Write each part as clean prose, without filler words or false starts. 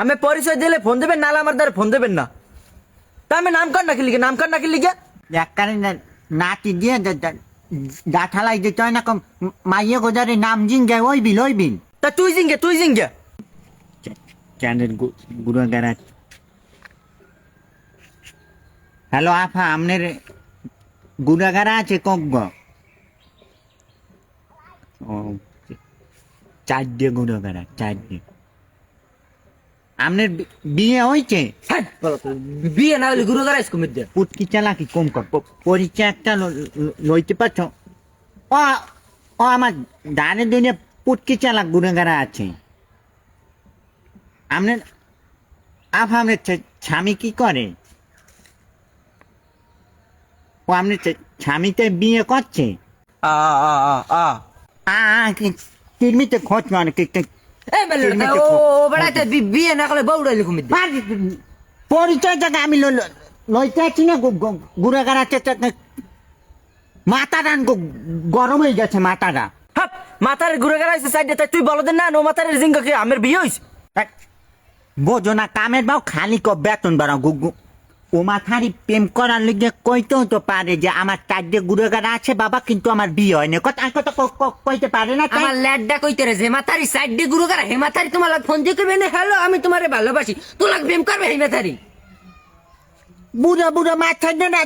আমি পরিচয় দিলে ফোন দেবেন, নাহলে আমার দ্বারা ফোন দেবেন না। তা আমি নাম কার নাকি লিখে, নাম কার নাকি লিখে একবারে নাতি দিয়ে ডাঠালাই যে চয় না কম মাইয়ে গোজারে নাম জিঙ্গে ওই বিল তা তুই জিঙ্গে, তুই জিঙ্গে। চ্যানেল গুড়াগাড়া। হ্যালো আফা, আপনার গুড়াগাড়া আছে কগ্গ? ও, 4 দিয়ে গুড়াগাড়া, 4 দিয়ে। আপনার বিয়ে হয়েছে? বিয়ে না হলে গুরু গাড়াইস কুমির দিয়ে পুটকি চালাকি কম কর, পরিচয় একটা লইতে পারছ? ও ও আমার ডানে দুনিয়া পুটকি চালাক গুড়াগাড়া আছে। আপনার আফা, আপনার স্বামী কি করে? ও আপনার স্বামীতে বিয়ে করছে? আ আ আ আ কিডমিতে খোঁজ মানে এই বেলে ও বেড়াইতে বিয়ে না করলে বউ ডাইলে কুমির দিয়ে। পরিচয় জায়গা আমি লইতে আছি না গুড়াগাড়া। মাথাটা গরম হয়ে গেছে মাথাটা। হাপ মাথার ঘুরে গেলাইছে সাইডে, তাই তুই বলদেন না নো মাথার জিঙ্গা কি আমার বিয়ে হইছে? বোঝো না কামের বাও খালি বেতন বাড়াও গুগু। ও মাথারি প্রেম করার লিগে কইতেও তো পারে যে আমার 4 দিয়ে গুড়াগাড়া আছে বাবা, কিন্তু আমার বিয়ে হয়নি। কথা কইতে পারে না। আমার ল্যাডটা কইতে রে যে মাথারি সাইড দিয়ে ঘুরে গেলা, হে মাথারি তোমার ফোন দিয়ে করবে না, হ্যালো আমি তোমারে ভালোবাসি, তোলা প্রেম করবে হে মাথারি। বুড়া বুড়া মাথা না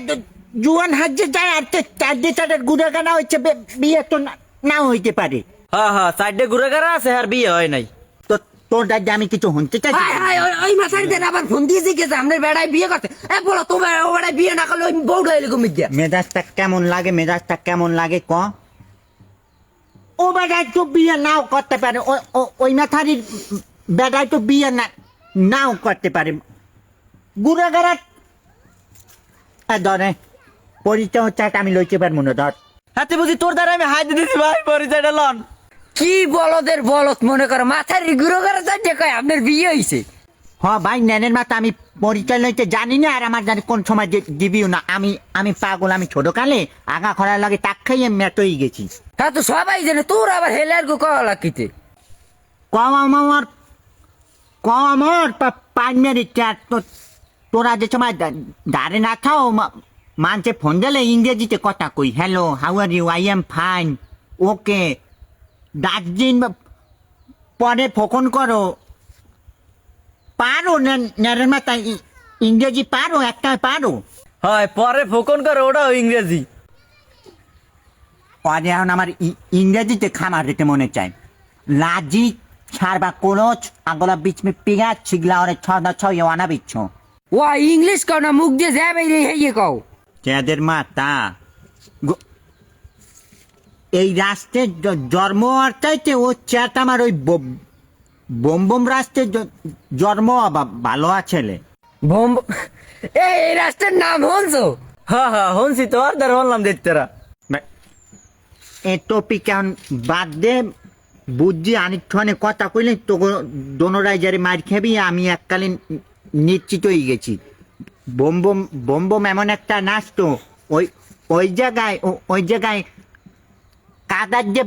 জুয়ান হাজে যায় আর 4 দিয়ে 4 গুড়াগাড়া হচ্ছে, বিয়ে তো না হইতে পারে। হ্যাঁ হ্যাঁ, সাইড দিয়ে ঘুরে গেলা আছে আর বিয়ে হয় নাই। তো তোর দাদা আমি কিছু শুনতে চাইছি। ওই মাথারি দেন আবার ফোন দিয়ে জিজ্ঞেস আমাদের বেড়ায় বিয়ে করতে। বলো তোমার ও বেড়ায় বিয়ে না করলে ওই বউ ডাইলে কুমির দিয়ে। মেজাজটা কেমন লাগে, মেজাজটা কেমন লাগে ক? ও বেটায় তো বিয়ে নাও করতে পারে, ওই মাথারির বেটায় তো বিয়ে নাও করতে পারে। গুড়াগাড়া ধরে পরিচয় হচ্ছে আমি লইতে পারবো না। ধর হাতে বুঝি তোর দ্বারা আমি হাত দিতেছি ভাই, পরিচয়টা লন। কি বলদের বলত মনে করো, মাথার ঘুরে গেলা সাইড দিয়ে কয় আপনার বিয়ে হইছে। হ ভাই, নেনের মাথা আমি পরিচয় লইতে জানি না, আর আমার জানি কোন সময় দিবিও না। আমি পাগল, আমি ছোট কালে আগা খরার লাগে টাক খাইয়ে মেটই গেছি। হ্যাঁ তো সবাই জানে, তোর আবার হেলার গো কলা কিতে কম পাইমের তোরা যে সময় দাঁড়ে না থাও মানছে ফোন দিলে ইংরেজিতে কথা কই, hello how are you, I am fine, okay. 10 দিন পরে ফোন করো, পারো নেরের মাথায় ইংরেজি পারো, একটা পারো। হয় পরে ফোন করে, ওটাও ইংরেজি। পরে এখন আমার ইংরেজিতে খামার রেতে মনে চাই। লাজি ছাড়বা কোলচ আগলা বিচ মে পিগা ছিগলা ওরে ছদা ছয় ওয়ানা বিচ্ছ। ও ইংলিশ কও না, মুখ দিয়ে যাবে হেয়ে কও। যাদের মাতা এই রাষ্ট্রের জন্ম আর চাইতে ও চ্যাট আমার ওই বোম রাষ্ট্রের জন্ম ভালো আছে। বোম এই রাষ্ট্রের নাম হনছো? হ্যাঁ হ্যাঁ হনছি তো, আর দ্বার হনলাম দেখতেরা। এ টপিক এখন বাদ দে, বুঝছি আনিকখানে কথা কইলে তো দোনোরাই যারে মার খাবি। আমি এককালীন নিশ্চিত হয়ে গেছি, বোম বোম এমন একটা নাচ তো ওই জায়গায় কাদার যে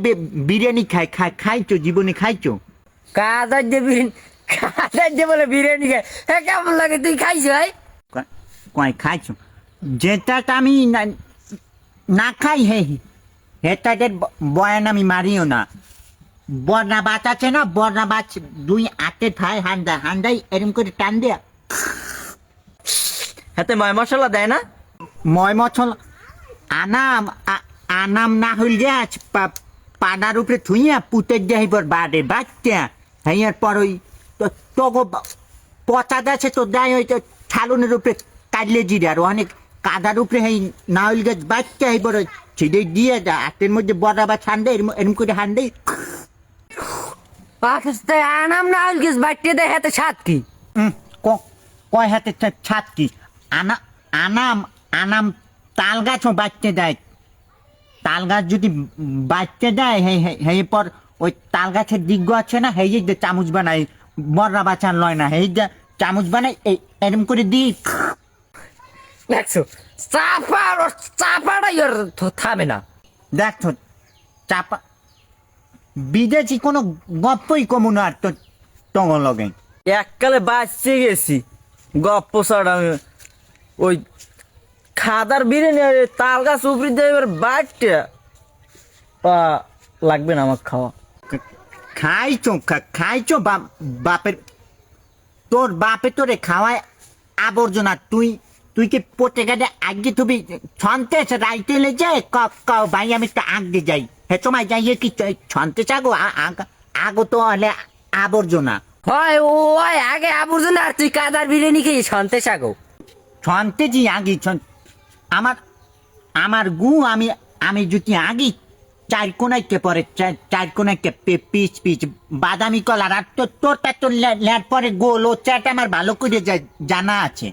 বিরিয়ানি খাইছো জীবনে খাইছো? কাদার যে বিরিয়ানি, কাদার যে বলে বিরিয়ানি খাই, হ্যাঁ কেমন লাগে তুই খাইছো? কয় খাইছো? যেটা আমি না খাই হেটাদের বয়ান আমি মারিও না। বর্ণা বাচ আছে না, বর্ণা বাচ 2 হাতে খায় হান্ডাই এরকম করে টান দেয়া। হাতে ময় মশলা দেয় না? ময় মশলা আনাম না হইল যে পানার উপরে থুইয়া পুতের যাইবার বাড়ে বাচ্চা হাইয়ার পর ওই তো পচা আছে তো দেয় ওই ছালুনের উপরে কাটলে জিরে, আর অনেক কাদার উপরে হাই না হইল গাছ বাচ্চা হইবার ছিঁড়ে দিয়ে হাতের মধ্যে বড়া বা ঠান্ডা এরম করে হান্ডে। আনাম না হইল গেছ বাচ্চা দেয় হাতে ছাদ কি? কয় হাতে ছাদ কি? আনাম তাল গাছও বাচ্চা দেয়। তাল গাছ যদি বাচ্চা দেয় সেই পর ওই তাল গাছের দিগ্গ আছে না, সেই যে চামচ বানায়, বড়রা বাচ্চার লয় না, সেই যে চামচ বানায় এরম করে দিই। দেখছো চাপাটা থামে না। দেখছো চাপা বিদেশি কোনো গপ্পই কমু না আর তো লগে। এককালে বাঁচতে গেছি গপ্প ছাড়া আমি ওই খাদার বিরিয়ানি আর তাল গাছ উপরি দিয়ে এবার বাড়তে লাগবে না আমার খাওয়া। খাইছো বাপের, তোর বাপে তোরে খাওয়ায় আবর্জনা। তুই কি পটে গেলে আগে তুমি ছন্তেছ রাইতে লে যায় ভাই আমি তো আগে যাই হে সময় যাইয়ে কি ছন্তে চাগো আগো তো হলে আবর্জনা। হয় ওই আগে আবর্জনা আর তুই কাদার বিরিয়ানি খেয়ে সন্তেষ আগো ছন্তে জি আগে আমার গু আমি যদি আগে চার কোনাইতে পরে চার কোনাইতে পিচ পিচ বাদামি কলার আর তোরটা তোর ল্যাট পরে গোল ও চাট আমার ভালো করে জানা আছে।